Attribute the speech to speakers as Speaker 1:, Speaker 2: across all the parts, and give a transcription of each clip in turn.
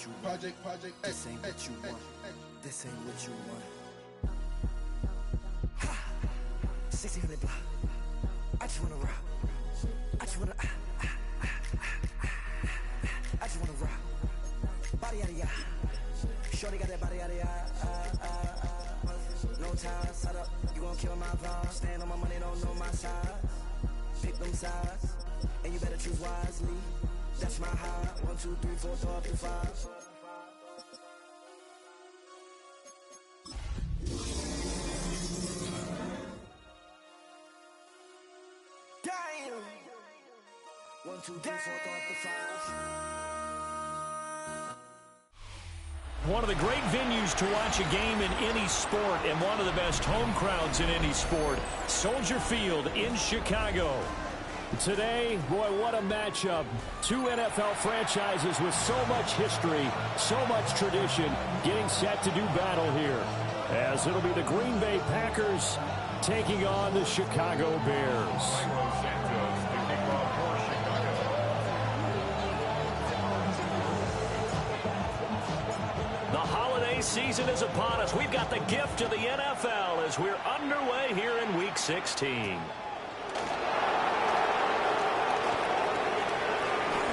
Speaker 1: you want. This ain't what you want. This ain't what you want. Ha! 1600 block. I just wanna rock. I just wanna. I just wanna rock. Body yada yada. Shorty got that body yada yada. No time, set up. You gon' kill my vibe. Stand on my money, don't know my size. Pick them sides, and you better choose wisely. That's my high. 1, 2, 3, 4, 5. Damn. 1, 2, 3, 4, 5.
Speaker 2: One of the great venues to watch a game in any sport, and one of the best home crowds in any sport, Soldier Field in Chicago. Today, boy, what a matchup. Two NFL franchises with so much history, so much tradition, getting set to do battle here, as it'll be the Green Bay Packers taking on the Chicago Bears. The holiday season is upon us. We've got the gift of the NFL as we're underway here in Week 16.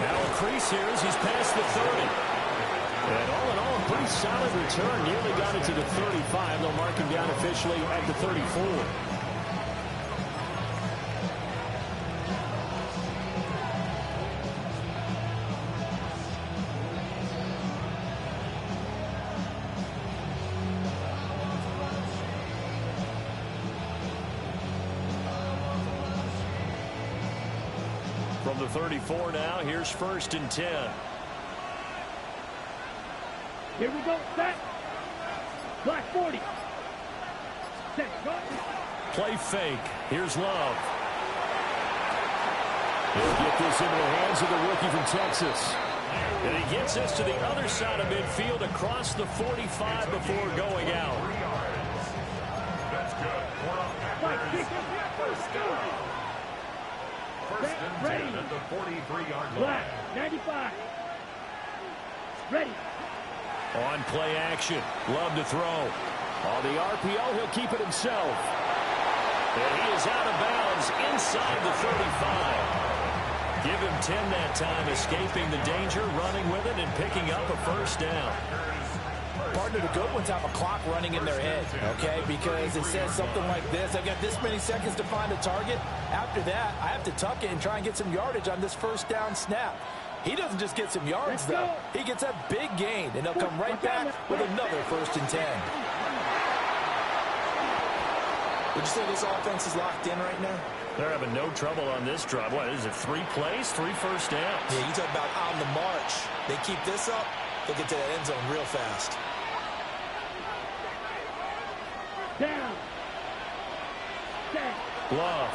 Speaker 2: Now a crease here as he's past the 30. And all in all, a pretty solid return. Nearly got it to the 35. They'll mark him down officially at the 34. From the 34 now, here's 1st and 10.
Speaker 3: Here we go, set. Black 40. Set, go.
Speaker 2: Play fake. Here's Love. He'll get this into the hands of the rookie from Texas. And he gets this to the other side of midfield across the 45 before going out.
Speaker 4: That's good. First down. First and 10 at the 43-yard line.
Speaker 3: Black, 95. Ready.
Speaker 2: On play action. Love to throw. On the RPO, he'll keep it himself. And he is out of bounds inside the 35. Give him 10 that time, escaping the danger, running with it, and picking up a first down.
Speaker 5: Partner, the good ones have a clock running in their head, okay? Because it says something like this. I've got this many seconds to find a target. After that, I have to tuck it and try and get some yardage on this first down snap. He doesn't just get some yards, though. He gets a big gain, and they'll come right back with another 1st and 10.
Speaker 6: Would you say this offense is locked in right now?
Speaker 2: They're having no trouble on this drive. What is it, 3 plays, 3 first downs?
Speaker 6: Yeah, you talk about on the march. They keep this up, they'll get to that end zone real fast.
Speaker 3: Down. Set.
Speaker 2: Love.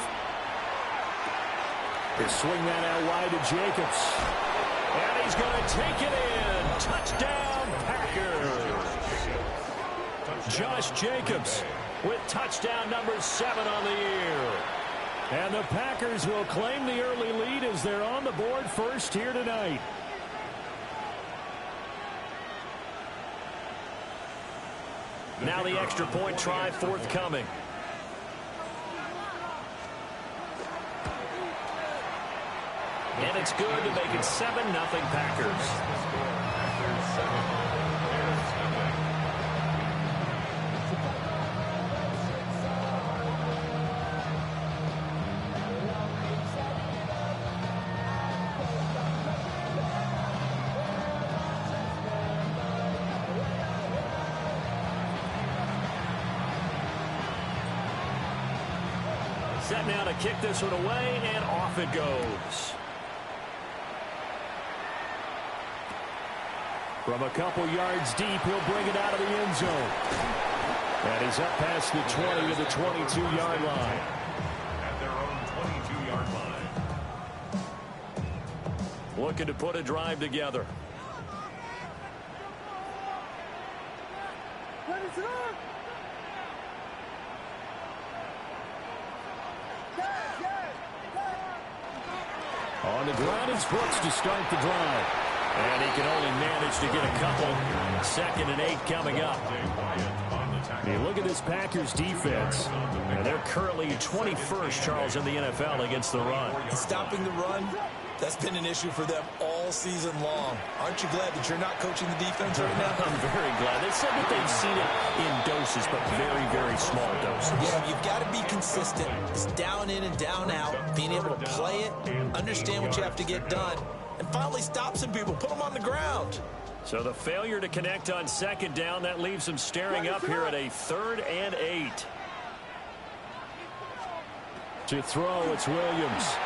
Speaker 2: They swing that out wide to Jacobs. And he's going to take it in. Touchdown, Packers. Josh Jacobs with touchdown number 7 on the year. And the Packers will claim the early lead as they're on the board first here tonight. Now the extra point try forthcoming. And it's good to make it 7-0 Packers. Set now to kick this one away, and off it goes. From a couple yards deep, he'll bring it out of the end zone. And he's up past the 20 to the 22-yard line.
Speaker 4: At their own 22-yard line.
Speaker 2: Looking to put a drive together. On the ground is Brooks to start the drive. And he can only manage to get a couple. 2nd and 8 coming up. You look at this Packers defense, and they're currently 21st, Charles, in the NFL against the run.
Speaker 6: Stopping the run, that's been an issue for them all season long. Aren't you glad that you're not coaching the defense right now?
Speaker 2: I'm very glad. They said that they've seen it in doses, but very, very small doses.
Speaker 6: Yeah, you've got to be consistent. It's down in and down out, being able to play it, understand what you have to get done, and finally stop some people, put them on the ground.
Speaker 2: So the failure to connect on 2nd down, that leaves them staring up here at a 3rd and 8. To throw, it's Williams.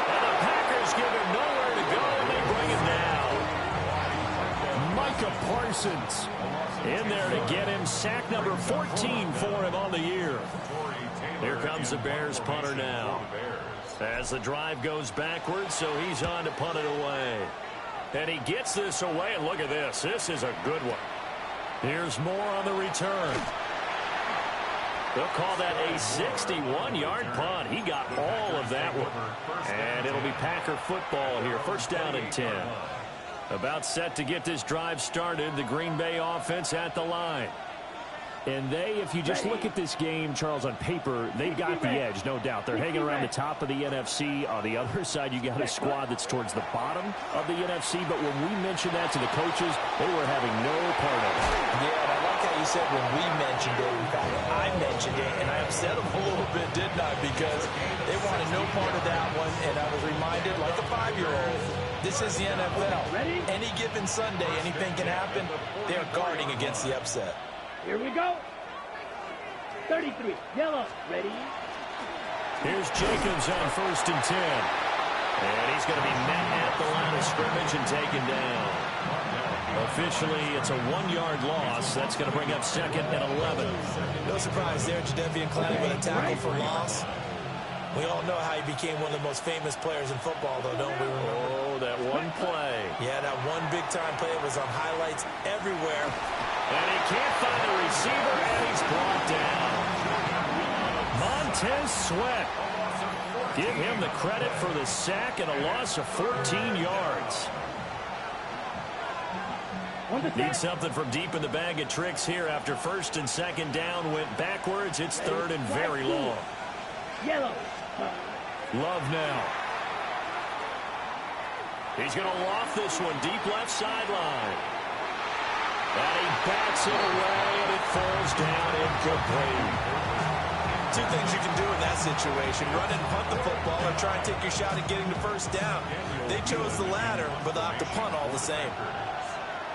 Speaker 2: And the Packers give him nowhere to go, and they bring him down. Micah Parsons in there to get him. Sack number 14 for him on the year. Here comes the Bears punter now. As the drive goes backwards, so he's on to punt it away. And he gets this away, and look at this. This is a good one. Here's more on the return. They'll call that a 61-yard punt. He got all of that one. And it'll be Packer football here. 1st down and 10. About set to get this drive started. The Green Bay offense at the line. And they, if you just look at this game, Charles, on paper, they've got the edge, no doubt. They're hanging around the top of the NFC. On the other side, you got a squad that's towards the bottom of the NFC. But when we mentioned that to the coaches, they were having no part of it.
Speaker 6: Yeah, and I like how you said when we mentioned it. In fact, I mentioned it, and I upset them a little bit, didn't I? Because they wanted no part of that one, and I was reminded, like a 5-year-old, this is the NFL.
Speaker 3: Ready?
Speaker 6: Any given Sunday, anything can happen. They're guarding against the upset.
Speaker 3: Here we go. 33. Yellow. Ready?
Speaker 2: Here's Jacobs on 1st and 10. And he's going to be met at the line of scrimmage and taken down. Officially, it's a 1-yard loss. That's going to bring up 2nd and 11.
Speaker 6: No surprise there, Jadeveon Clowney with a tackle for loss. We all know how he became one of the most famous players in football, though, don't we?
Speaker 2: Oh, that one play.
Speaker 6: Yeah, that one big-time play was on highlights everywhere.
Speaker 2: And he can't find the receiver, and he's brought down. Montez Sweat. Give him the credit for the sack and a loss of 14 yards. Need something from deep in the bag of tricks here after 1st and 2nd down went backwards. It's 3rd and very long.
Speaker 3: Yellow.
Speaker 2: Love now. He's going to loft this one deep left sideline. And he bats it away, and it falls down incomplete.
Speaker 6: 2 things you can do in that situation: run and punt the football, or try and take your shot at getting the 1st down. They chose the latter, but they'll have to punt all the same.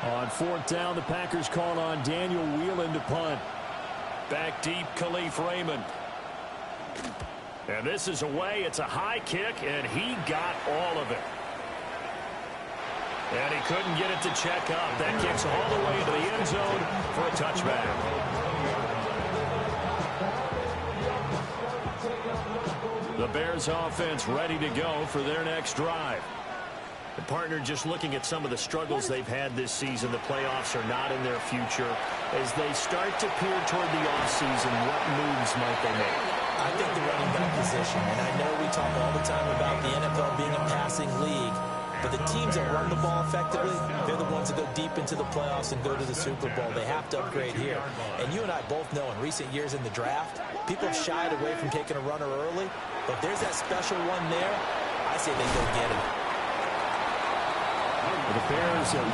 Speaker 2: On 4th down, the Packers call on Daniel Whelan to punt. Back deep, Khalif Raymond. And this is away. It's a high kick, and he got all of it. And he couldn't get it to check up. That kicks all the way into the end zone for a touchback. The Bears offense ready to go for their next drive. The partner just looking at some of the struggles they've had this season. The playoffs are not in their future. As they start to peer toward the offseason, what moves might they make?
Speaker 6: I think the running back position, and I know we talk all the time about the NFL being a passing league, but the teams that run the ball effectively, they're the ones that go deep into the playoffs and go to the Super Bowl. They have to upgrade here. And you and I both know in recent years in the draft, people have shied away from taking a runner early, but there's that special one there. I say they go get him.
Speaker 2: The Bears at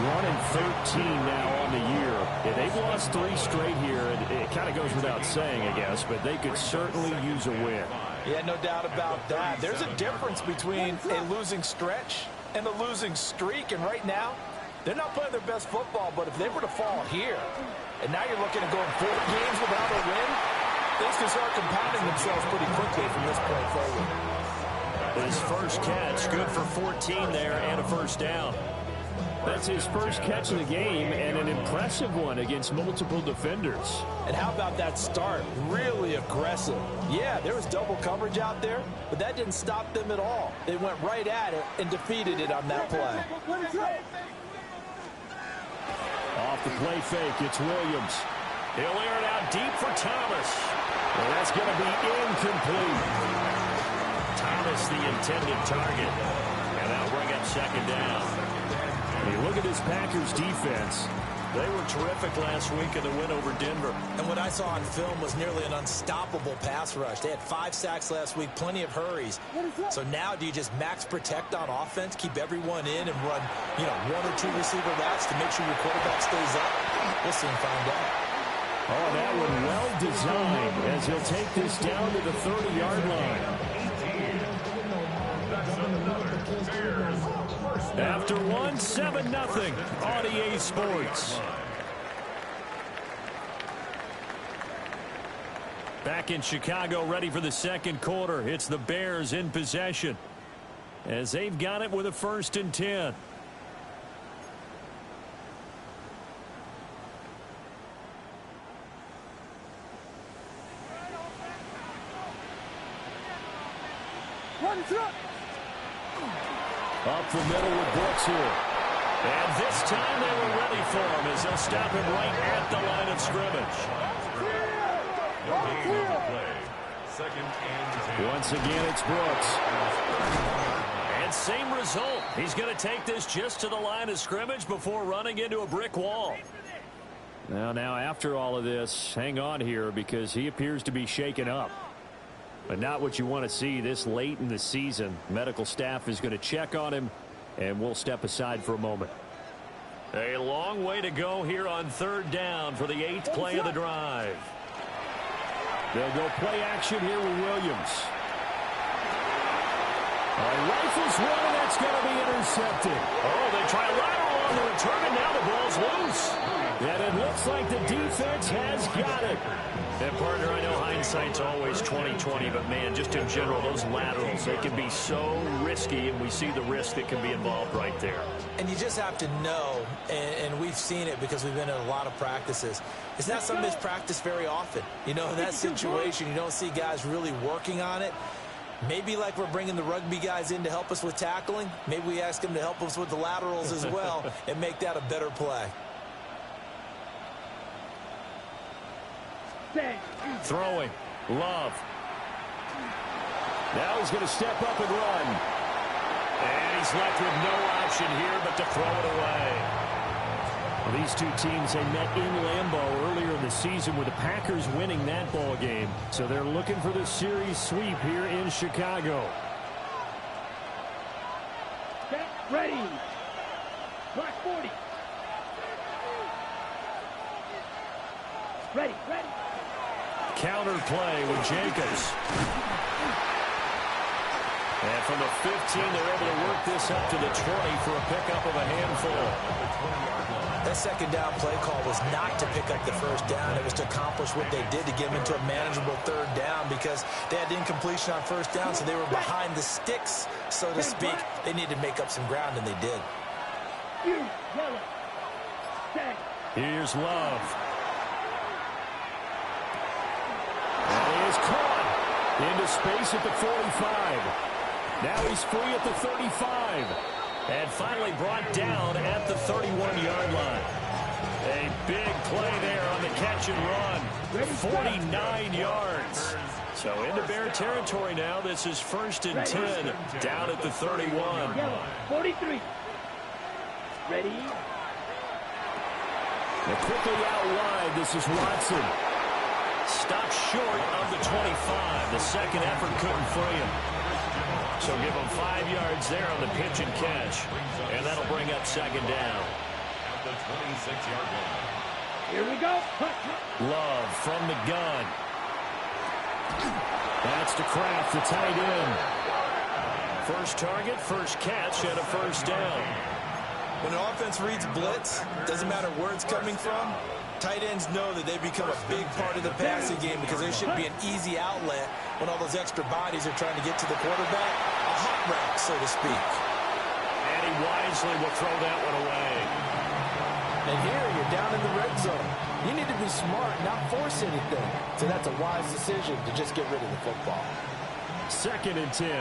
Speaker 2: 1-13 now on the year. Yeah, they've lost 3 straight here. It kind of goes without saying, I guess, but they could certainly use a win.
Speaker 5: Yeah, no doubt about that. There's a difference between a losing stretch and a losing streak, and right now, they're not playing their best football, but if they were to fall here, and now you're looking at going 4 games without a win, things can start compounding themselves pretty quickly from this point forward.
Speaker 2: His first catch, good for 14 there and a 1st down. That's his first catch of the game, and an impressive one against multiple defenders.
Speaker 5: And how about that start? Really aggressive. Yeah, there was double coverage out there, but that didn't stop them at all. They went right at it and defeated it on that play.
Speaker 2: Off the play fake, it's Williams. He'll air it out deep for Thomas. And that's going to be incomplete. Thomas, the intended target. And that'll bring up second down. When you look at this Packers defense, they were terrific last week in the win over Denver.
Speaker 6: And what I saw on film was nearly an unstoppable pass rush. They had 5 sacks last week, plenty of hurries. So now do you just max protect on offense, keep everyone in and run, 1 or 2 receiver routes to make sure your quarterback stays up? We'll soon find out.
Speaker 2: Oh, that one well designed as he'll take this down to the 30-yard line. After one, 7-0 on EA Sports. Back in Chicago, ready for the second quarter. It's the Bears in possession as they've got it with a 1st and 10. Up the middle with Brooks here. And this time they were ready for him as they'll stop him right at the line of scrimmage. Once again, it's Brooks. And same result. He's going to take this just to the line of scrimmage before running into a brick wall. Now after all of this, hang on here because he appears to be shaken up. But not what you want to see this late in the season. Medical staff is going to check on him, and we'll step aside for a moment. A long way to go here on 3rd down for the 8th play of the drive. They'll go play action here with Williams. Rifles run, and that's going to be intercepted. Oh, they try a lateral on the return, and now the ball's loose. And it looks like the defense has got it. And, partner, I know hindsight's always 20/20, but, man, just in general, those laterals, they can be so risky, and we see the risk that can be involved right there.
Speaker 6: And you just have to know, and we've seen it because we've been in a lot of practices, it's not something that's practiced very often. In that situation, you don't see guys really working on it. Maybe like we're bringing the rugby guys in to help us with tackling, maybe we ask them to help us with the laterals as well and make that a better play.
Speaker 2: Throwing. Love. Now he's going to step up and run. And he's left with no option here but to throw it away. Well, these two teams, they met in Lambeau earlier in the season with the Packers winning that ball game. So they're looking for the series sweep here in Chicago.
Speaker 3: Get ready. Mark 40. Ready.
Speaker 2: Counter play with Jacobs. And from the 15, they're able to work this up to the 20 for a pickup of a handful.
Speaker 6: That second down play call was not to pick up the 1st down. It was to accomplish what they did to get them into a manageable 3rd down because they had incompletion on 1st down, so they were behind the sticks, so to speak. They needed to make up some ground, and they did.
Speaker 2: Here's Love. And he is caught into space at the 45. Now he's free at the 35. And finally brought down at the 31-yard line. A big play there on the catch and run. 49 yards. So into Bear territory now. This is 1st and 10 down at the 31.
Speaker 3: 43. Ready.
Speaker 2: And quickly out wide, this is Watson. Stopped short of the 25. The second effort couldn't free him. So give him 5 yards there on the pitch and catch. And that'll bring up 2nd down.
Speaker 4: At the 26-yard line.
Speaker 3: Here we go.
Speaker 2: Love from the gun. That's to Kraft, the tight end. First target, first catch, and a 1st down.
Speaker 6: When an offense reads blitz, doesn't matter where it's coming from, tight ends know that they become a big part of the passing game because there should be an easy outlet when all those extra bodies are trying to get to the quarterback. A hot route, so to speak.
Speaker 2: And he wisely will throw that one away.
Speaker 5: And here you're down in the red zone. You need to be smart, not force anything. So that's a wise decision to just get rid of the football.
Speaker 2: 2nd and 10.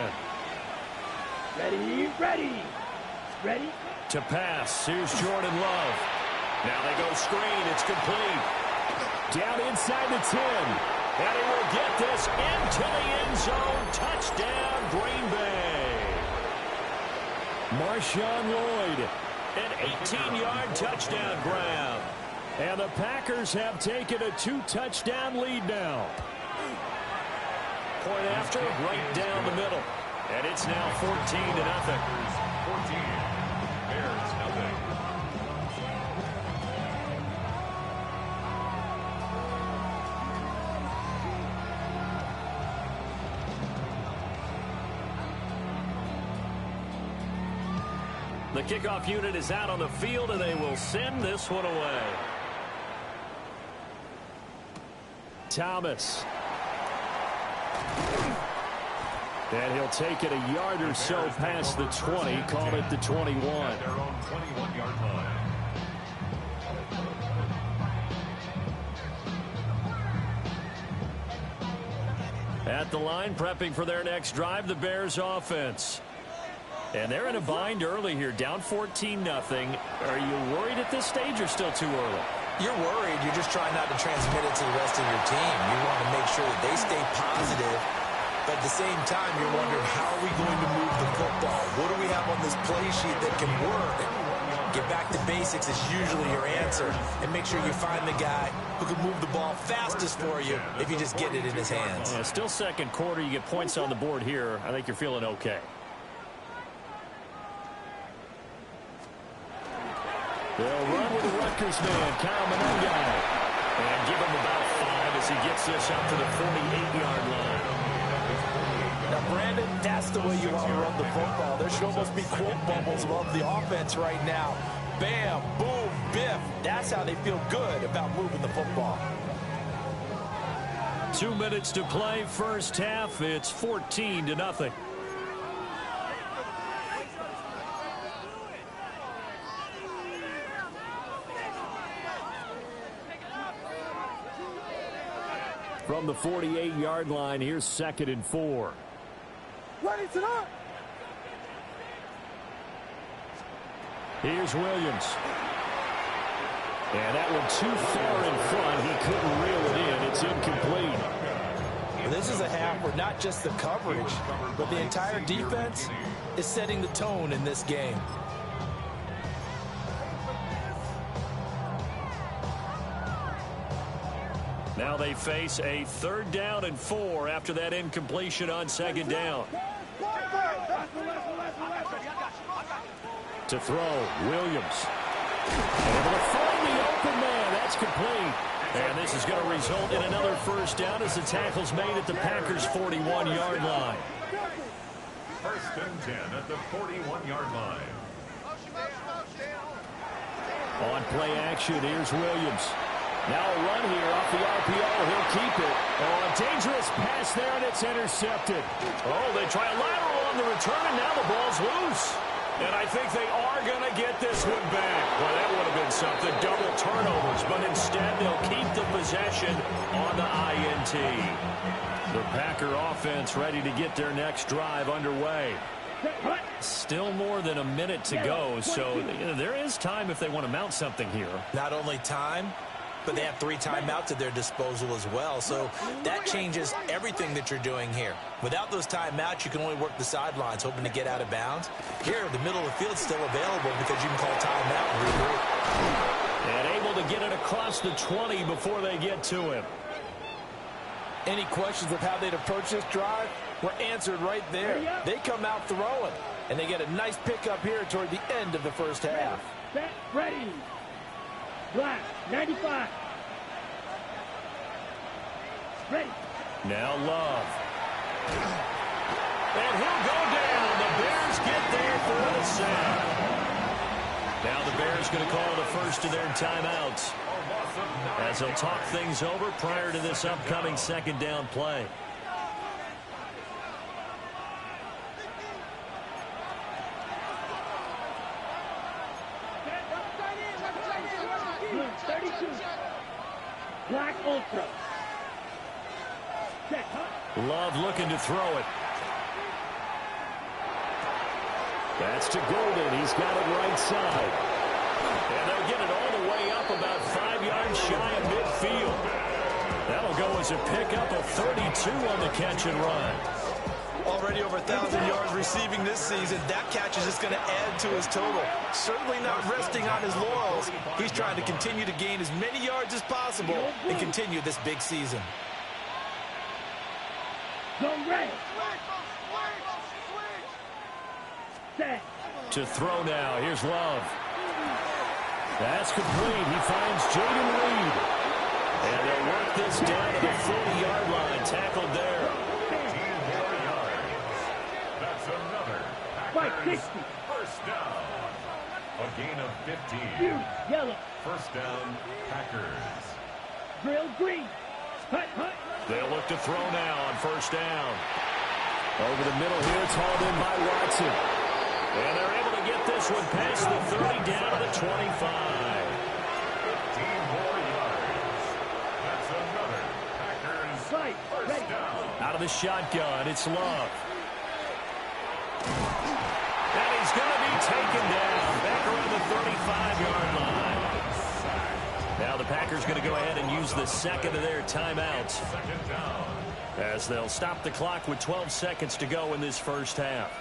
Speaker 3: Ready.
Speaker 2: To pass. Here's Jordan Love. Now they go screen. It's complete. Down inside the 10. And he will get this into the end zone. Touchdown, Green Bay. Marshawn Lloyd, an 18-yard touchdown grab. And the Packers have taken a 2-touchdown lead now. Point after, right down the middle. And it's now 14-0.
Speaker 4: 14. Bears nothing.
Speaker 2: The kickoff unit is out on the field, and they will send this one away. Thomas. And he'll take it a yard or so past the 20, call it the 21.
Speaker 4: At their own 21-yard line.
Speaker 2: At the line, prepping for their next drive, the Bears offense. And they're in a bind early here, down 14-0. Are you worried at this stage or still too early?
Speaker 6: You're worried. You're just trying not to transmit it to the rest of your team. You want to make sure that they stay positive. But at the same time, you're wondering, how are we going to move the football? What do we have on this play sheet that can work? Get back to basics is usually your answer. And make sure you find the guy who can move the ball fastest for you if you just get it in his hands.
Speaker 2: Yeah, still second quarter. You get points on the board here. I think you're feeling okay. They'll run with the Rutgers man, Kyle Monangai. And give him about 5 as he gets this up to the 48-yard line.
Speaker 5: Now, Brandon, that's the way you want to run the football. There should almost be quote bubbles above the offense right now. Bam, boom, biff. That's how they feel good about moving the football.
Speaker 2: 2 minutes to play, first half. It's 14-0. From the 48-yard line, here's 2nd and 4.
Speaker 3: Ready to up.
Speaker 2: Here's Williams. And that one too far in front. He couldn't reel it in. It's incomplete.
Speaker 5: This is a half where not just the coverage, but the entire defense is setting the tone in this game.
Speaker 2: Now they face a 3rd down and 4 after that incompletion on 2nd down. To throw, Williams. Able to find the open man. That's complete. And this is going to result in another first down as the tackle's made at the Packers' 41-yard line.
Speaker 4: 1st and 10 at the 41-yard line.
Speaker 2: On play action, here's Williams. Now a run here off the RPO. He'll keep it. Oh, a dangerous pass there, and it's intercepted. Oh, they try a lateral on the return, and now the ball's loose. And I think they are going to get this one back. Well, that would have been something. Double turnovers, but instead they'll keep the possession on the INT. The Packer offense ready to get their next drive underway. Still more than a minute to go, so there is time if they want to mount something here.
Speaker 6: Not only time, but they have 3 timeouts at their disposal as well. So that changes everything that you're doing here. Without those timeouts, you can only work the sidelines, hoping to get out of bounds. Here, the middle of the field's still available because you can call timeout and regroup.
Speaker 2: And able to get it across the 20 before they get to him.
Speaker 5: Any questions of how they'd approach this drive were answered right there. They come out throwing, and they get a nice pickup here toward the end of the first half.
Speaker 3: Set, ready. Black, 95. Ready.
Speaker 2: Now Love. And he'll go down. The Bears get there for the sack. Now the Bears going to call the first of their timeouts as they'll talk things over prior to this upcoming 2nd down play.
Speaker 3: Black Ultra. Set,
Speaker 2: Love looking to throw it. That's to Golden. He's got it right side. And they'll get it all the way up about 5 yards shy of midfield. That'll go as a pickup of 32 on the catch and run.
Speaker 6: Already over 1,000 yards receiving this season. That catch is just going to add to his total. Certainly not resting on his laurels. He's trying to continue to gain as many yards as possible and continue this big season.
Speaker 3: Go red. Set.
Speaker 2: To throw now. Here's Love. That's complete. He finds Jaden Reed. And they'll work this down to the 40-yard line. Tackled there.
Speaker 4: 10 more yards. That's another Packers
Speaker 3: 60.
Speaker 4: first down. A gain of 15.
Speaker 3: Yellow.
Speaker 4: First down, Packers.
Speaker 3: Drill green. Hut, hut.
Speaker 2: They'll look to throw now on first down. Over the middle here, it's hauled in by Watson. And they're able to get this one past the 30 down to the 25.
Speaker 4: 15 more yards. That's another Packers first down.
Speaker 2: Out of the shotgun, it's Love. And he's going to be taken down back around the 35-yard line. Now the Packers going to go ahead and use the second of their timeouts
Speaker 4: Second down.
Speaker 2: as they'll stop the clock with 12 seconds to go in this first half.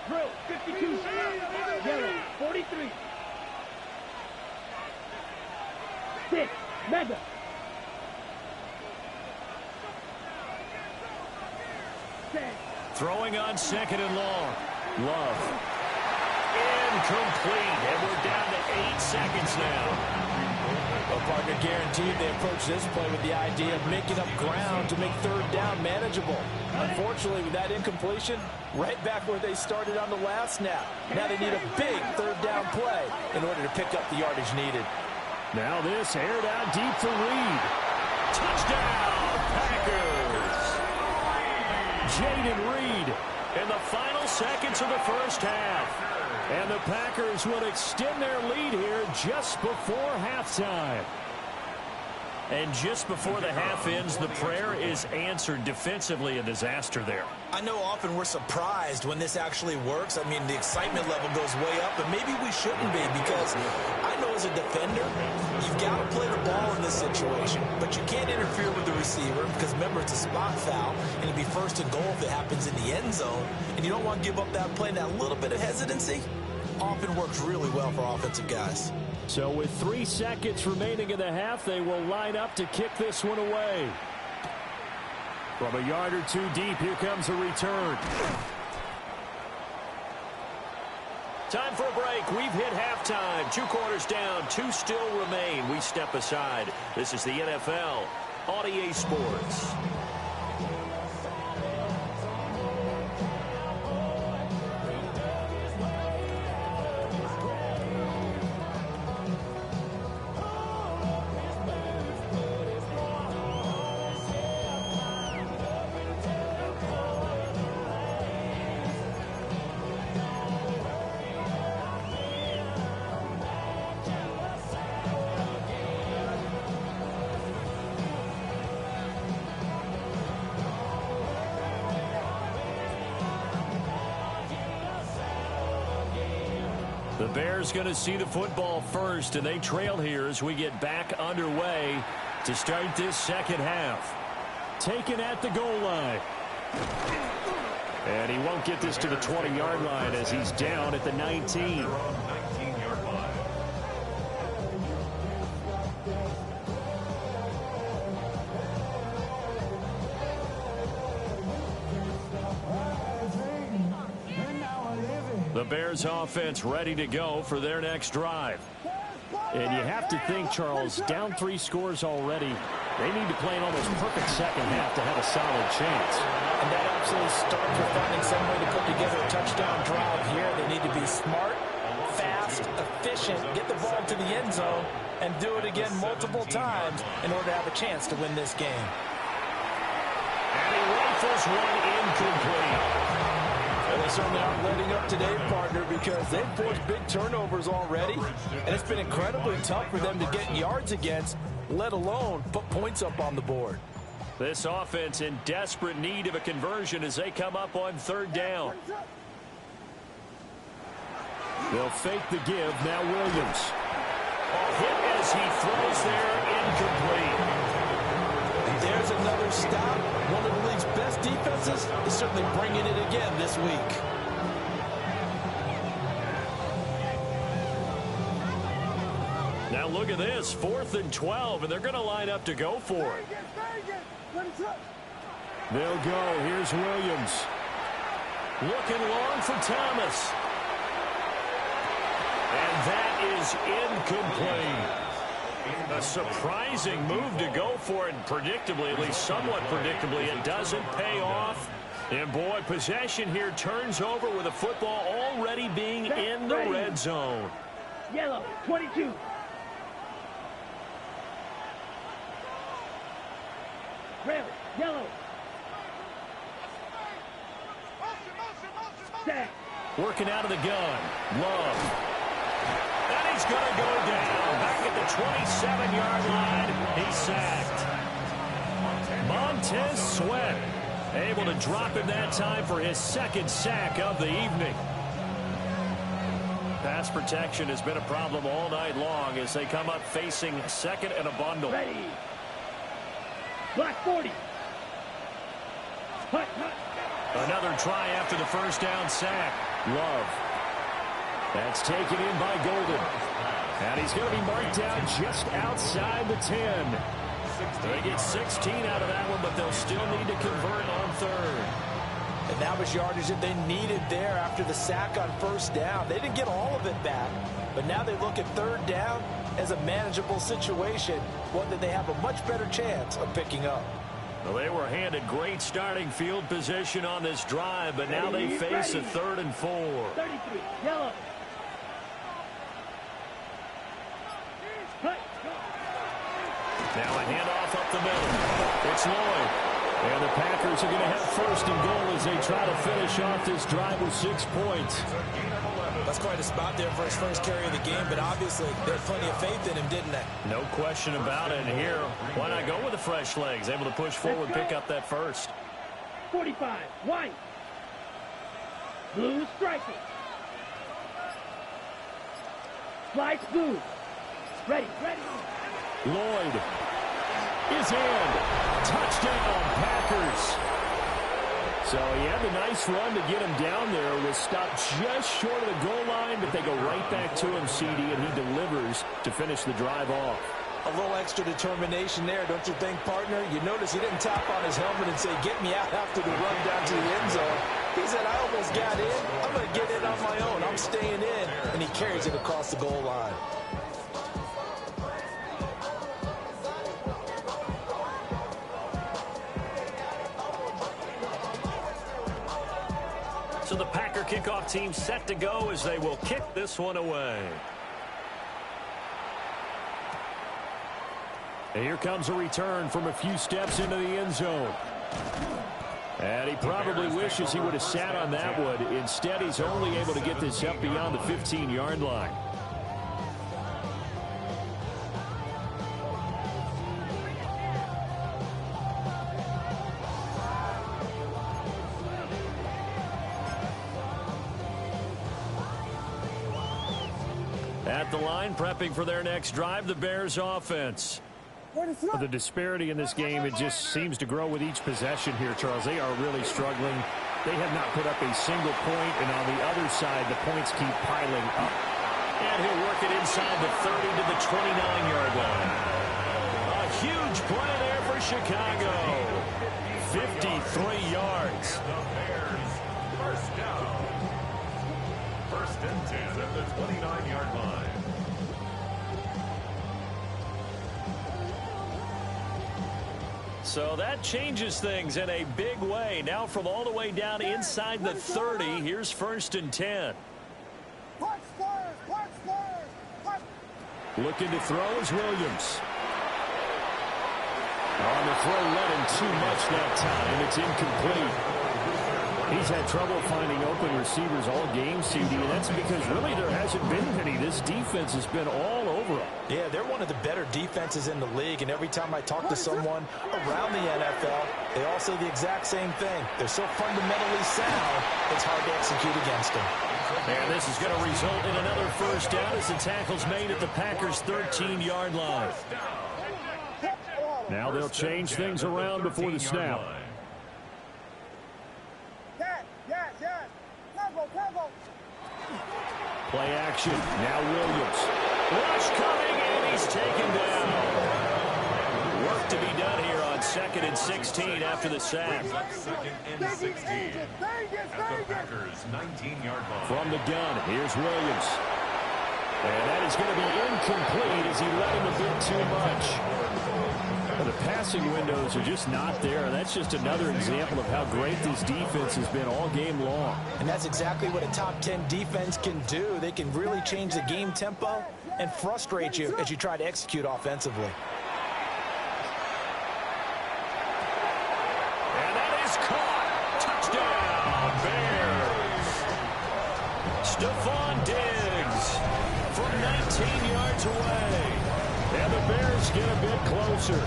Speaker 3: Drill 52. Yellow 43. 6. Mega. Set.
Speaker 2: Throwing on second and long. Love. Incomplete. And we're down to 8 seconds now.
Speaker 5: Well, partner, guaranteed they approach this play with the idea of making up ground to make third down manageable. Unfortunately, with that incompletion, right back where they started on the last snap. Now they need a big third down play in order to pick up the yardage needed.
Speaker 2: Now this aired out deep for Reed. Touchdown, Packers! Jaden Reed in the final seconds of the first half. And the Packers will extend their lead here just before halftime. And just before the half ends, the prayer is answered. Defensively, a disaster there.
Speaker 6: I know often we're surprised when this actually works. I mean, the excitement level goes way up, and maybe we shouldn't be, because I know as a defender, you've got to play the ball in this situation, but you can't interfere with the receiver because, remember, it's a spot foul, and it'd be first and goal if it happens in the end zone, and you don't want to give up that play. That little bit of hesitancy often works really well for offensive guys.
Speaker 2: So with 3 seconds remaining in the half, they will line up to kick this one away. From a yard or two deep, here comes a return. Time for a break. We've hit halftime. 2 quarters down, 2 still remain. We step aside. This is the NFL on EA Sports. The Bears going to see the football first, and they trail here as we get back underway to start this second half. Taken at the goal line. And he won't get this to the 20-yard line as he's down at the 19.
Speaker 4: 19-yard line.
Speaker 2: The Bears offense ready to go for their next drive. And you have to think, Charles, down 3 scores already. They need to play an almost perfect second half to have a solid chance.
Speaker 5: And that absolutely starts with finding some way to put together a touchdown drive here. They need to be smart, fast, efficient, get the ball to the end zone, and do it again multiple times in order to have a chance to win this game.
Speaker 2: And he rifles one incomplete.
Speaker 5: Well, they certainly aren't letting up today, partner, because they've forced big turnovers already, and it's been incredibly tough for them to get yards against, let alone put points up on the board.
Speaker 2: This offense in desperate need of a conversion as they come up on third down. They'll fake the give. Now Williams. A hit as he throws there, incomplete.
Speaker 6: There there's another stop. One of the league's best defenses is certainly bringing it again this week.
Speaker 2: Now look at this, 4th and 12, and they're going to line up to go for it. They'll go. Here's Williams. Looking long for Thomas. And that is incomplete. A surprising move to go for it, and predictably, at least somewhat predictably, it doesn't pay off. And boy, possession here turns over with the football already being in the red zone.
Speaker 3: Yellow, 22. Red, yellow. Set.
Speaker 2: Working out of the gun. Love. And he's going to go down. Back at the 27-yard line. He's sacked. Montez Sweat able to drop him that time for his 2nd sack of the evening. Pass protection has been a problem all night long as they come up facing 2nd and a bundle.
Speaker 3: Ready. Black 40. Hut, hut.
Speaker 2: Another try after the 1st down sack. Love. That's taken in by Golden. And he's going to be marked down just outside the 10. They get 16 out of that one, but they'll still need to convert on 3rd.
Speaker 5: And that was yardage that they needed there after the sack on 1st down. They didn't get all of it back, but now they look at 3rd down as a manageable situation, one that they have a much better chance of picking up.
Speaker 2: Well, they were handed great starting field position on this drive, but now they face a 3rd and 4.
Speaker 3: 33, yellow.
Speaker 2: Now a handoff up the middle. It's Lloyd. And the Packers are going to have 1st and goal as they try to finish off this drive with 6 points.
Speaker 6: That's quite a spot there for his first carry of the game, but obviously they had plenty of faith in him, didn't they?
Speaker 2: No question about it. And here, why not go with the fresh legs? Able to push forward, pick up that 1st.
Speaker 3: 45, white. Blue striking. Slice blue. Ready, ready.
Speaker 2: Lloyd is in. Touchdown, Packers. So he had a nice run to get him down there. Was stopped just short of the goal line, but they go right back to him, CD, and he delivers to finish the drive off.
Speaker 5: A little extra determination there, don't you think, partner? You notice he didn't tap on his helmet and say, get me out after the run down to the end zone. He said, I almost got in. I'm going to get in on my own. I'm staying in. And he carries it across the goal line.
Speaker 2: So the Packer kickoff team set to go as they will kick this one away. And here comes a return from a few steps into the end zone. And he probably wishes he would have sat on that one. Instead, he's only able to get this up beyond the 15-yard line. At the line, prepping for their next drive, the Bears offense. The disparity in this game, it just seems to grow with each possession here, Charles. They are really struggling. They have not put up a single point, and on the other side, the points keep piling up. And he'll work it inside the 30 to the 29-yard line. A huge play there for Chicago. 53 yards.
Speaker 4: The Bears, 1st down. 1st and 10 at the 29-yard line.
Speaker 2: So that changes things in a big way. Now from all the way down inside the 30, here's 1st and 10. Looking to throw is Williams. On the throw, led him too much that time. It's incomplete. He's had trouble finding open receivers all game, CD, and that's because really there hasn't been any. This defense has been all over him.
Speaker 5: Yeah, they're one of the better defenses in the league, and every time I talk to someone around the NFL, they all say the exact same thing. They're so fundamentally sound, it's hard to execute against them.
Speaker 2: And this is going to result in another 1st down as the tackle's made at the Packers' 13-yard line. Now they'll change things around before the snap. Play action. Now Williams. Rush coming, and he's taken down. Work to be done here on 2nd and 16 after the sack.
Speaker 4: 2nd and 16 at the Packers' 19-yard line.
Speaker 2: From the gun, here's Williams. And that is going to be incomplete as he let him a bit too much. Well, the passing windows are just not there. That's just another example of how great this defense has been all game long.
Speaker 5: And that's exactly what a top 10 defense can do. They can really change the game tempo and frustrate you as you try to execute offensively.
Speaker 2: And that is caught. Touchdown, Bears. Stephon Diggs from 19 yards away. And the Bears get a bit closer.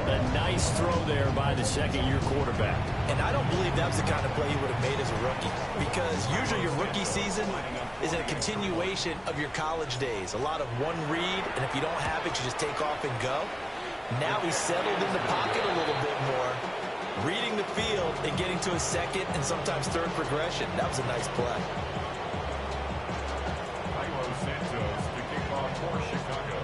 Speaker 2: A nice throw there by the second-year quarterback.
Speaker 6: And I don't believe that was the kind of play he would have made as a rookie, because usually your rookie season is a continuation of your college days. A lot of one read, and if you don't have it, you just take off and go. Now he's settled in the pocket a little bit more, reading the field and getting to a second and sometimes third progression. That was a nice play.
Speaker 4: Santos to kick off for Chicago.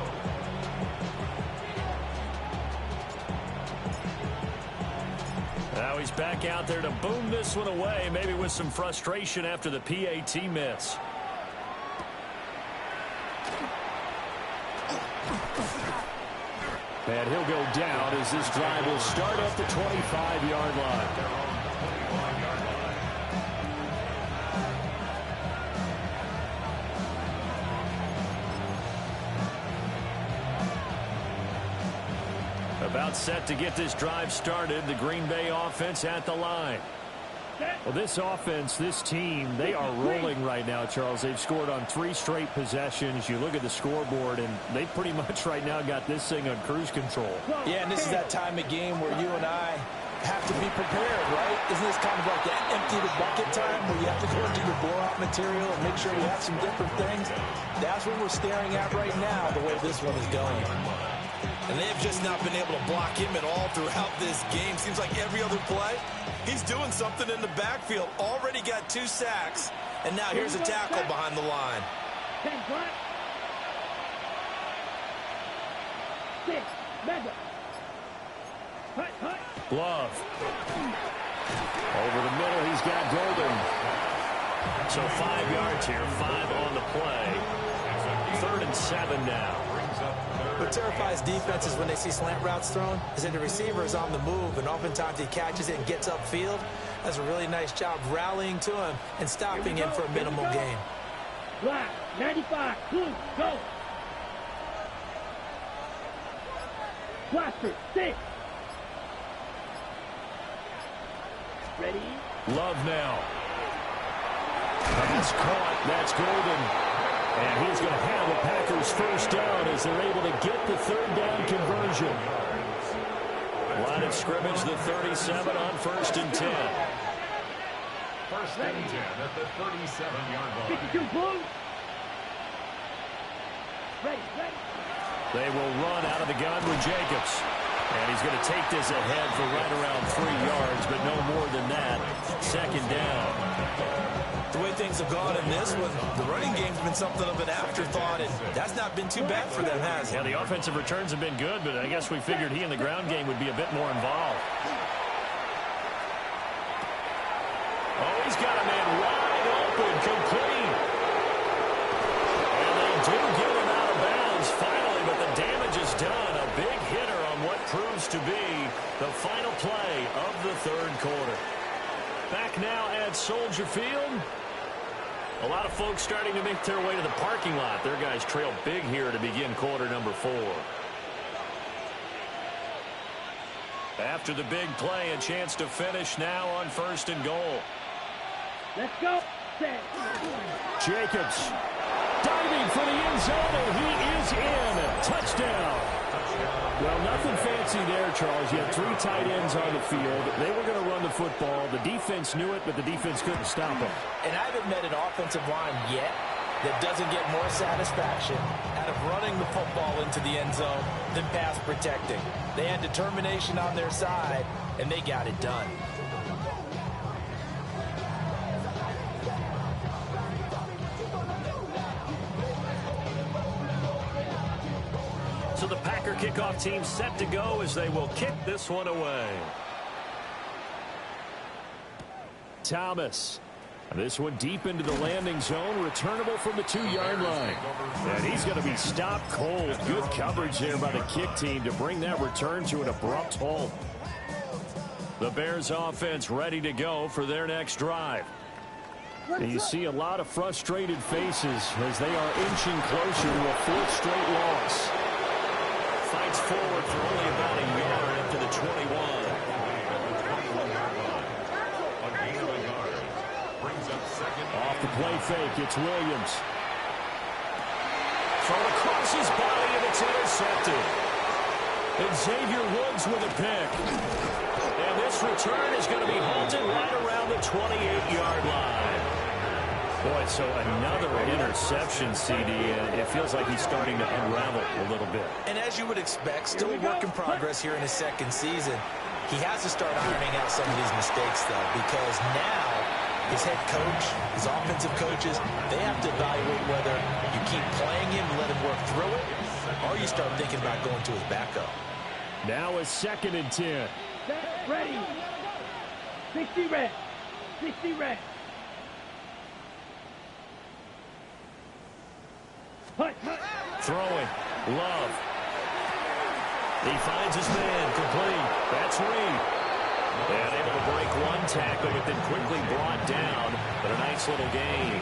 Speaker 2: Now he's back out there to boom this one away, maybe with some frustration after the PAT miss. And he'll go down as this drive will start at the 25-yard line. About set to get this drive started. The Green Bay offense at the line. Well, this offense, this team, they are rolling right now, Charles. They've scored on 3 straight possessions. You look at the scoreboard, and they pretty much right now got this thing on cruise control.
Speaker 5: Yeah, and this is that time of game where you and I have to be prepared, right? Isn't this kind of like that empty the bucket time where you have to go into your blowout material and make sure we have some different things? That's what we're staring at right now, the way this one is going.
Speaker 6: And they have just not been able to block him at all throughout this game. Seems like every other play, he's doing something in the backfield. Already got 2 sacks, and now here's a tackle behind the line.
Speaker 3: 10 black. 6 mega. Hut.
Speaker 2: Love. Over the middle, he's got Golden. So 5 yards here, 5 on the play. 3rd and 7 now.
Speaker 5: What terrifies defenses when they see slant routes thrown is that the receiver is on the move, and oftentimes he catches it and gets upfield. Does a really nice job rallying to him and stopping him for a minimal gain.
Speaker 3: Black, 95, blue, go. Blaster, 6. Ready?
Speaker 2: Love now. That's caught. That's Golden. And he's going to have the Packers first down as they're able to get the 3rd down conversion. Line of scrimmage, the 37 on 1st and 10.
Speaker 4: 1st and 10 at the 37-yard line.
Speaker 3: 52 blue. Ready.
Speaker 2: They will run out of the gun with Jacobs. And he's going to take this ahead for right around 3 yards, but no more than that. 2nd down.
Speaker 6: The way things have gone in this one, the running game's been something of an afterthought, and that's not been too bad for them, has it?
Speaker 2: Yeah, the offensive returns have been good, but I guess we figured he in the ground game would be a bit more involved. Oh, he's got a man wide open, complete. And they do get him out of bounds finally, but the damage is done. A big hitter on what proves to be the final play of the 3rd quarter. Back now at Soldier Field. A lot of folks starting to make their way to the parking lot. Their guys trail big here to begin quarter number 4. After the big play, a chance to finish now on 1st and goal.
Speaker 3: Let's go. Set.
Speaker 2: Jacobs diving for the end zone, and he is in. Touchdown. Well, nothing fancy there, Charles. You had 3 tight ends on the field. They were going to run the football. The defense knew it, but the defense couldn't stop them.
Speaker 5: And I haven't met an offensive line yet that doesn't get more satisfaction out of running the football into the end zone than pass protecting. They had determination on their side, and they got it done.
Speaker 2: So the Packer kickoff team set to go as they will kick this one away. Thomas. This one deep into the landing zone, returnable from the 2-yard line. And he's going to be stopped cold. Good coverage there by the kick team to bring that return to an abrupt halt. The Bears offense ready to go for their next drive. And you see a lot of frustrated faces as they are inching closer to a 4th straight loss. Fights forward for only about a yard up to the 21. Off the play fake, it's Williams. Thrown across his body, and it's intercepted. And Xavier Woods with a pick. And this return is going to be halted right around the 28-yard line. Boy, so another interception, CD, and it feels like he's starting to unravel a little bit.
Speaker 6: And as you would expect, still a work in progress here in his second season. He has to start ironing out some of these mistakes, though, because now his head coach, his offensive coaches, they have to evaluate whether you keep playing him, let him work through it, or you start thinking about going to his backup.
Speaker 2: Now a 2nd and 10.
Speaker 3: Ready. 60 red. 60 red.
Speaker 2: Throwing. Love. He finds his man. Complete. That's Reed. And able to break one tackle, but then quickly brought down. But a nice little gain.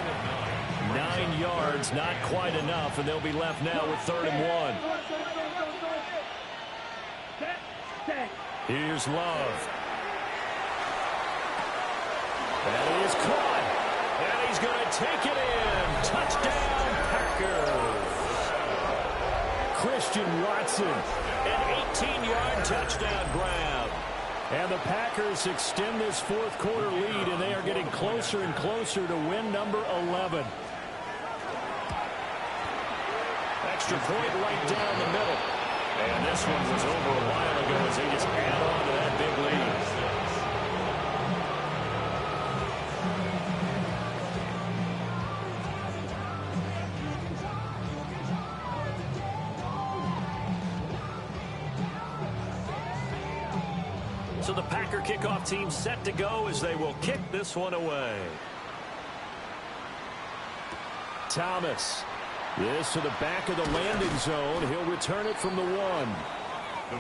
Speaker 2: 9 yards, not quite enough, and they'll be left now with 3rd and 1. Here's Love. And he is caught. And he's going to take it in. Touchdown, Packers. Christian Watson, an 18-yard touchdown grab. And the Packers extend this 4th quarter lead, and they are getting closer and closer to win number 11. Extra point right down the middle. And this one was over a while ago as they just add on to that big lead. So the Packer kickoff team set to go as they will kick this one away. Thomas. This to the back of the landing zone. He'll return it from the 1.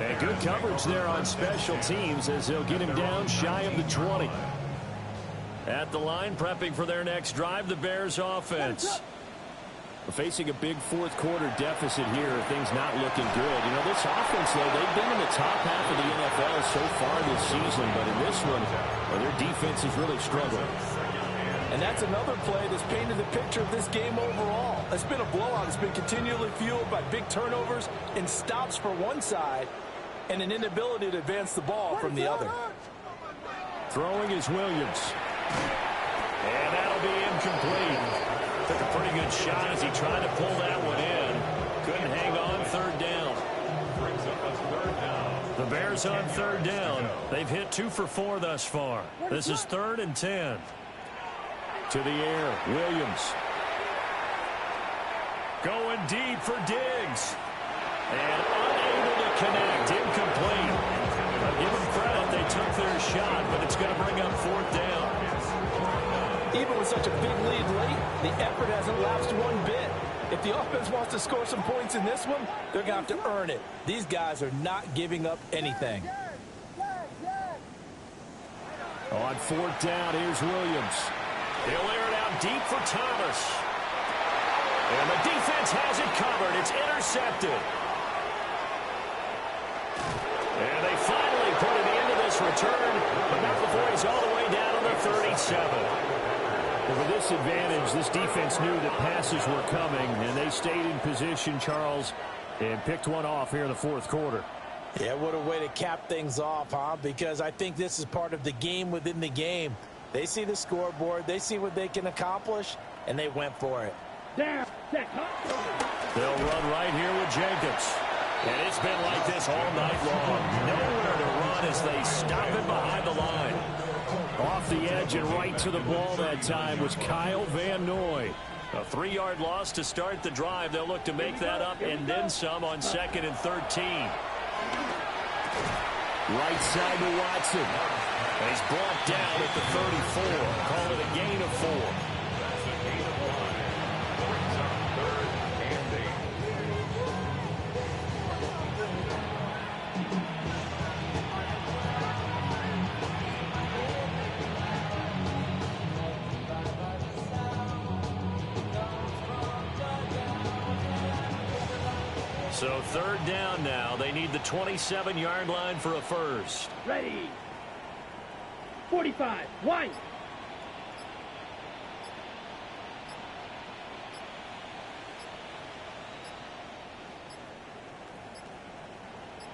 Speaker 2: And good coverage there on special teams as they'll get him down shy of the 20. At the line, prepping for their next drive, the Bears offense. Facing a big 4th quarter deficit here, things not looking good. You know, this offense, though, they've been in the top half of the NFL so far this season, but in this one, well, their defense has really struggled.
Speaker 5: And that's another play that's painted the picture of this game overall. It's been a blowout. It's been continually fueled by big turnovers and stops for one side and an inability to advance the ball from the other.
Speaker 2: Throwing is Williams. And that'll be incomplete. Took a pretty good shot as he tried to pull that one in. Couldn't hang on 3rd down. The Bears on 3rd down. They've hit 2 for 4 thus far. This is 3rd and 10. To the air, Williams. Going deep for Diggs. And unable to connect. Incomplete. I'll give them credit. They took their shot, but it's going to bring up 4th down.
Speaker 5: Even with such a big lead late, the effort hasn't lapsed one bit. If the offense wants to score some points in this one, they're going to have to earn it. These guys are not giving up anything.
Speaker 2: On 4th down, here's Williams. He'll air it out deep for Thomas. And the defense has it covered. It's intercepted. And they finally put an end to this return, but not before he's all the way down on the 37. Well, with this advantage, this defense knew that passes were coming, and they stayed in position, Charles, and picked one off here in the 4th quarter.
Speaker 5: Yeah, what a way to cap things off, huh? Because I think this is part of the game within the game. They see the scoreboard, they see what they can accomplish, and they went for it.
Speaker 3: Down. Set. Hut.
Speaker 2: They'll run right here with Jacobs. And it's been like this all night long. Nowhere to run as they stop it behind the line. Off the edge and right to the ball that time was Kyle Van Noy. A 3-yard loss to start the drive. They'll look to make that up and then some on 2nd and 13. Right side to Watson. And he's brought down at the 34. Call it a gain of 4.
Speaker 4: That's a gain of 1. Brings up 3rd and 8.
Speaker 2: So 3rd down now. They need the 27-yard line for a first.
Speaker 3: Ready. 45. One.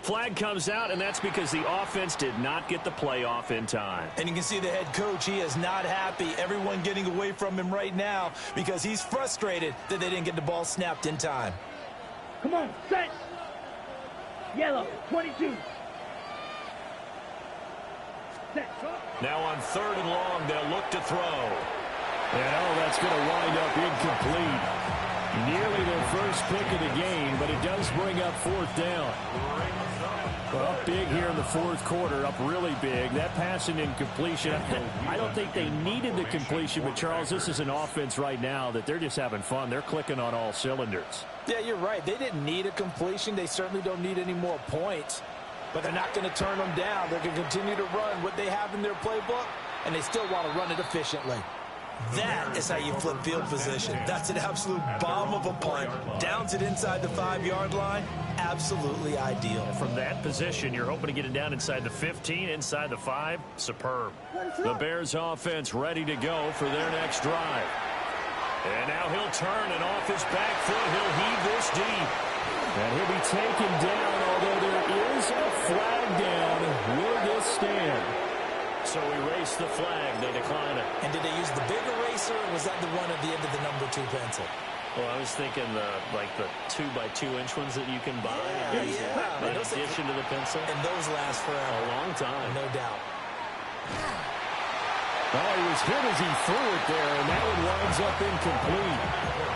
Speaker 2: Flag comes out, and that's because the offense did not get the playoff in time.
Speaker 5: And you can see the head coach, he is not happy. Everyone getting away from him right now because he's frustrated that they didn't get the ball snapped in time.
Speaker 3: Come on. Set. Yellow. 22. Set.
Speaker 2: Now on 3rd and long, they'll look to throw. And that's going to wind up incomplete. Nearly their first pick of the game, but it does bring up 4th down. Well, up big here in the 4th quarter, up really big. That pass and incompletion, I don't think they needed the completion, but Charles, this is an offense right now that they're just having fun. They're clicking on all cylinders.
Speaker 5: Yeah, you're right. They didn't need a completion. They certainly don't need any more points. But they're not going to turn them down. They're going to continue to run what they have in their playbook, and they still want to run it efficiently.
Speaker 6: That is how you flip field position. That's an absolute bomb of a punt. Downs it inside the 5-yard line. Absolutely ideal.
Speaker 2: From that position, you're hoping to get it down inside the 15, inside the 5. Superb. The Bears offense ready to go for their next drive. And now he'll turn, and off his back foot, he'll heave this deep. And he'll be taken down, although there is a flag down. Will this stand? So erase the flag. They decline it.
Speaker 6: And did they use the big eraser, or was that the one at the end of the number 2 pencil?
Speaker 2: Well, I was thinking the 2x2-inch ones that you can buy.
Speaker 6: Yeah.
Speaker 2: In addition to the pencil.
Speaker 6: And those last forever.
Speaker 2: A long time.
Speaker 6: No doubt.
Speaker 2: Oh, he was hit as he threw it there, and that one winds up incomplete.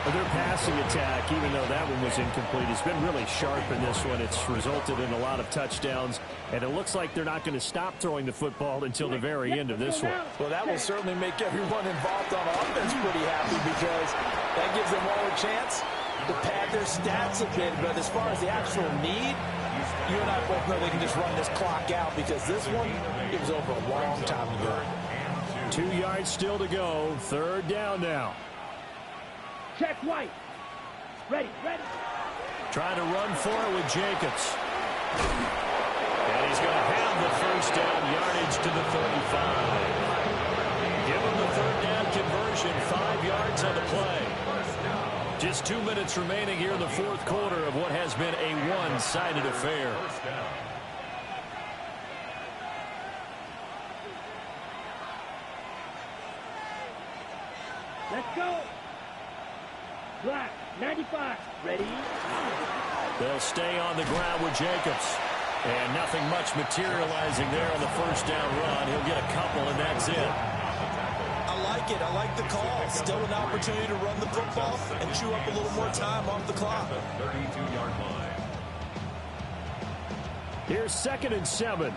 Speaker 2: Their passing attack, even though that one was incomplete, has been really sharp in this one. It's resulted in a lot of touchdowns, and it looks like they're not going to stop throwing the football until the very end of this one.
Speaker 5: Well, that will certainly make everyone involved on offense pretty happy because that gives them all a chance to pad their stats a bit. But as far as the actual need, you and I both know they can just run this clock out because this one, it was over a long time ago.
Speaker 2: 2 yards still to go. 3rd down now.
Speaker 3: Check White. Ready.
Speaker 2: Trying to run for it with Jacobs. And he's going to have the first down yardage to the 35. Give him the 3rd down conversion. 5 yards on the play. Just 2 minutes remaining here in the 4th quarter of what has been a one-sided affair.
Speaker 3: Let's go. Black, 95. Ready?
Speaker 2: They'll stay on the ground with Jacobs. And nothing much materializing there on the first down run. He'll get a couple, and that's it.
Speaker 6: I like it. I like the call. Still an opportunity to run the football and chew up a little more time off the clock.
Speaker 4: 32-yard line.
Speaker 2: Here's 2nd and 7.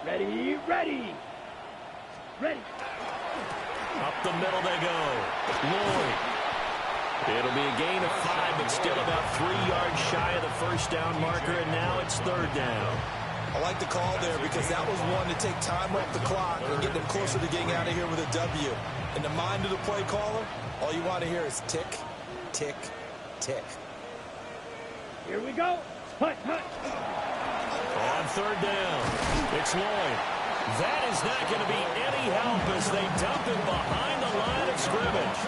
Speaker 3: Ready.
Speaker 2: Up the middle they go. Lloyd. It'll be a gain of 5, but still about 3 yards shy of the first down marker, and now it's 3rd down.
Speaker 6: I like the call there because that was one to take time off the clock and get them closer to getting out of here with a W. In the mind of the play caller, all you want to hear is tick, tick, tick.
Speaker 3: Here we go. Hut.
Speaker 2: On 3rd down, it's Lloyd. That is not going to be any help as they dump it behind the line of scrimmage.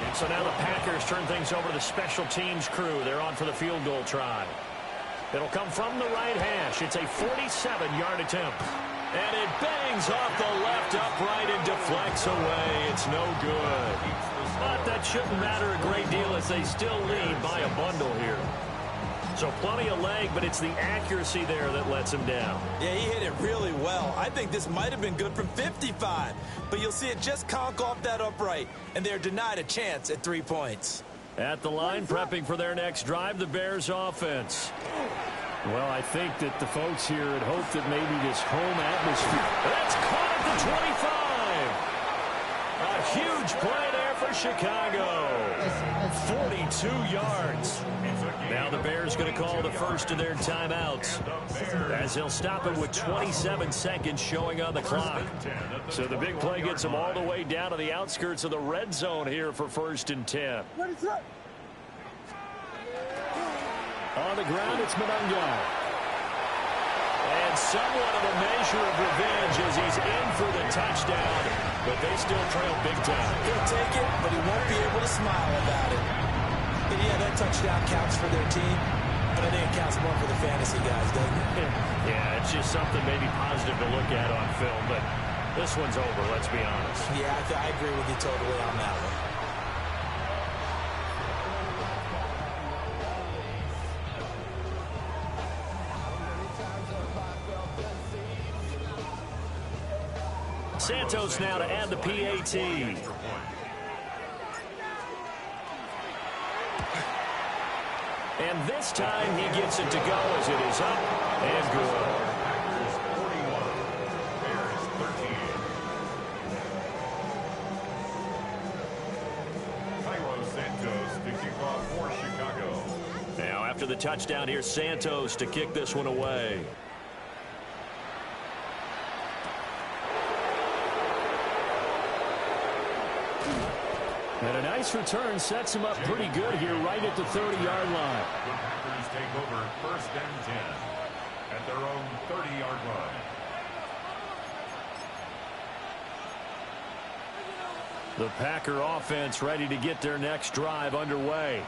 Speaker 2: And so now the Packers turn things over to the special teams crew. They're on for the field goal try. It'll come from the right hash. It's a 47-yard attempt. And it bangs off the left upright and deflects away. It's no good. But that shouldn't matter a great deal as they still lead by a bundle here. So plenty of leg, but it's the accuracy there that lets him down.
Speaker 6: Yeah, he hit it really well. I think this might have been good from 55. But you'll see it just conk off that upright, and they're denied a chance at 3 points.
Speaker 2: At the line, prepping for their next drive, the Bears offense. Well, I think that the folks here had hoped that maybe this home atmosphere. That's caught at the 25. A huge play there for Chicago. 42 yards. Now the Bears going to call the first of their timeouts, as they'll stop it with 27 seconds showing on the clock. So the big play gets them all the way down to the outskirts of the red zone here for 1st and 10. On the ground, it's Monunga. And somewhat of a measure of revenge as he's in for the touchdown, but they still trail big time.
Speaker 6: He'll take it, but he won't be able to smile about it. And yeah, that touchdown counts for their team, but I think it counts more for the fantasy guys, doesn't it?
Speaker 2: Yeah, it's just something maybe positive to look at on film, but this one's over, let's be honest.
Speaker 6: Yeah, I agree with you totally on that one.
Speaker 2: Santos now to add the PAT. And this time he gets it to go as it is up and good.
Speaker 4: Santos to kick off for Chicago.
Speaker 2: Now after the touchdown, here's Santos to kick this one away. And a nice return sets him up pretty good here right at the 30-yard line.
Speaker 4: The Packers take over 1st and 10 at their own 30-yard line.
Speaker 2: The Packer offense ready to get their next drive underway.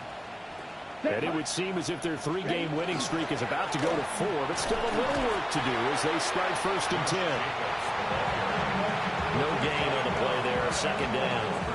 Speaker 2: And it would seem as if their 3-game winning streak is about to go to 4, but still a little work to do as they start 1st and 10. No gain on the play there, 2nd down.